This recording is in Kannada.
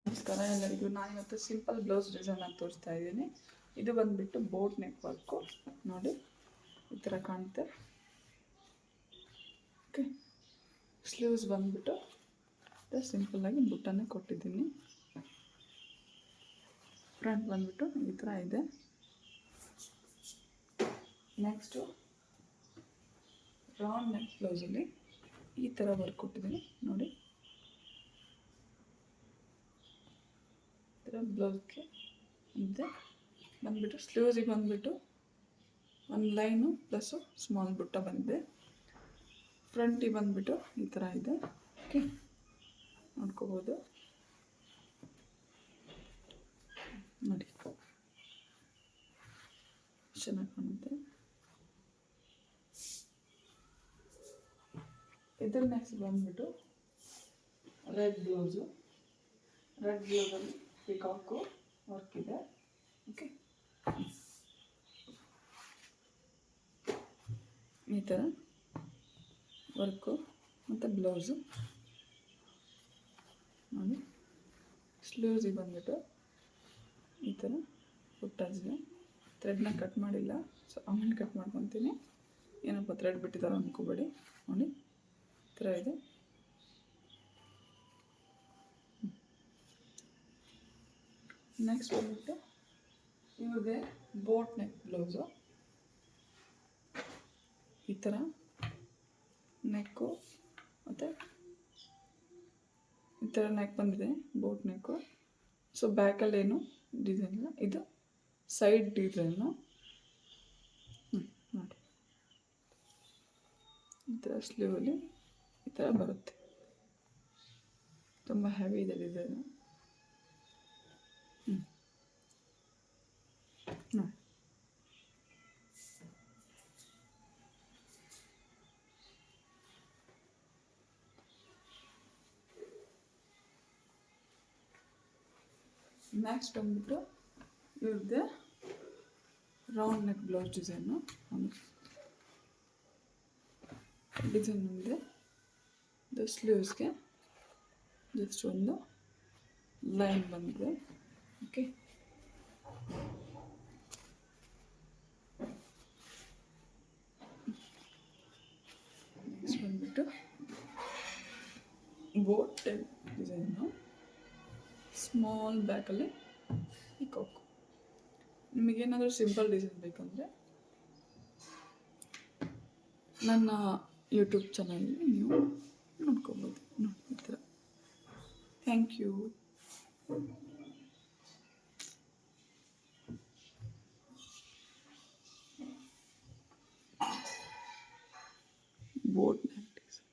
ನಮಸ್ಕಾರ ಎಲ್ಲರಿಗೂ. ನಾನಿವತ್ತು ಸಿಂಪಲ್ ಬ್ಲೌಸ್ ಡಿಸೈನ್ ಆಗಿ ತೋರಿಸ್ತಾ ಇದ್ದೀನಿ. ಇದು ಬಂದುಬಿಟ್ಟು ಬೋಟ್ ನೆಕ್ ವರ್ಕು. ನೋಡಿ ಈ ಥರ ಕಾಣುತ್ತೆ. ಓಕೆ, ಸ್ಲೀವ್ಸ್ ಬಂದುಬಿಟ್ಟು ಸಿಂಪಲ್ಲಾಗಿ ಬುಟ್ಟನ್ನೇ ಕೊಟ್ಟಿದ್ದೀನಿ. ಫ್ರಂಟ್ ಬಂದುಬಿಟ್ಟು ಈ ಥರ ಇದೆ. ನೆಕ್ಸ್ಟು ರೌಂಡ್ ನೆಕ್ ಬ್ಲೌಸಲ್ಲಿ ಈ ಥರ ವರ್ಕ್ ಕೊಟ್ಟಿದ್ದೀನಿ ನೋಡಿ. ಬ್ಲೌಸ್ಗೆ ಇದೆ ಬಂದುಬಿಟ್ಟು ಸ್ಲೀವ್ಸಿಗೆ ಬಂದುಬಿಟ್ಟು ಒಂದು ಲೈನು ಪ್ಲಸ್ಸು ಸ್ಮಾಲ್ ಬುಟ್ಟ ಬಂದಿದೆ. ಫ್ರಂಟಿಗೆ ಬಂದುಬಿಟ್ಟು ಈ ಥರ ಇದೆ. ಓಕೆ, ನೋಡ್ಕೋಬೋದು ನೋಡಿ, ಚೆನ್ನಾಗಿ ಕಾಣುತ್ತೆ. ಇದ್ರ ನೆಕ್ಸ್ಟ್ ಬಂದುಬಿಟ್ಟು ರೆಡ್ ಬ್ಲೌಸು. ರೆಡ್ ಬ್ಲೌಸಲ್ಲಿ ಪಿಕಾಕು ವರ್ಕ್ ಇದೆ. ಓಕೆ, ಈ ಥರ ವರ್ಕು ಮತ್ತು ಬ್ಲೌಸು ನೋಡಿ. ಸ್ಲೀವ್ಸಿಗೆ ಬಂದುಬಿಟ್ಟು ಈ ಥರ ಪುಟ್ಟಾಜಿದೆ. ಥ್ರೆಡ್ನ ಕಟ್ ಮಾಡಿಲ್ಲ, ಸೊ ಆಮೇಲೆ ಕಟ್ ಮಾಡ್ಕೊತೀನಿ. ಏನಪ್ಪ ಥ್ರೆಡ್ ಬಿಟ್ಟಿದ್ದಾರೆ ಅಂದ್ಕೋಬೇಡಿ. ನೋಡಿ ಈ ಥರ ಇದೆ. ನೆಕ್ಸ್ಟ್ ಬಂದುಬಿಟ್ಟು ಇವ್ರಿಗೆ ಬೋಟ್ ನೆಕ್ ಬ್ಲೌಸು. ಈ ಥರ ನೆಕ್ಕು ಮತ್ತು ಈ ಥರ ನೆಕ್ ಬಂದಿದೆ, ಬೋಟ್ ನೆಕ್ಕು. ಸೊ ಬ್ಯಾಕಲ್ಲೇನು ಡಿಸೈನ್ ಇಲ್ಲ, ಇದು ಸೈಡ್ ಡಿಸೈನು. ನೋಡಿ ಈ ಥರ ಸ್ಲೀವಲ್ಲಿ ಈ ಥರ ಬರುತ್ತೆ. ತುಂಬ ಹೆವಿ ಇದೆ ಡಿಸೈನು. ನೋಡಿ ನೆಕ್ಸ್ಟ್ ಬಂದುಬಿಟ್ಟು ಇವ್ರದ್ದೇ round neck blouse design. Design ಇದೆ. ಇದು ಸ್ಲೀವ್ಸ್ಗೆ ಜಸ್ಟ್ ಒಂದು ಲೈನ್ ಬಂದಿದೆ. ಓಕೆ, ನೆಕ್ಸ್ಟ್ ಬಂದುಬಿಟ್ಟು ಬೋಟ್ ಡಿಸೈನು. ಸ್ಮಾಲ್ ಬ್ಯಾಕಲ್ಲಿ ಪಿಕಾಕು. ನಿಮಗೇನಾದರೂ ಸಿಂಪಲ್ ಡಿಸೈನ್ ಬೇಕಂದರೆ ನನ್ನ ಯೂಟ್ಯೂಬ್ ಚಾನಲಲ್ಲಿ ನೀವು ನೋಡ್ಕೋಬೋದು. ನೋಡಿ ಈ ಥರ. Thank you. Boat neck design.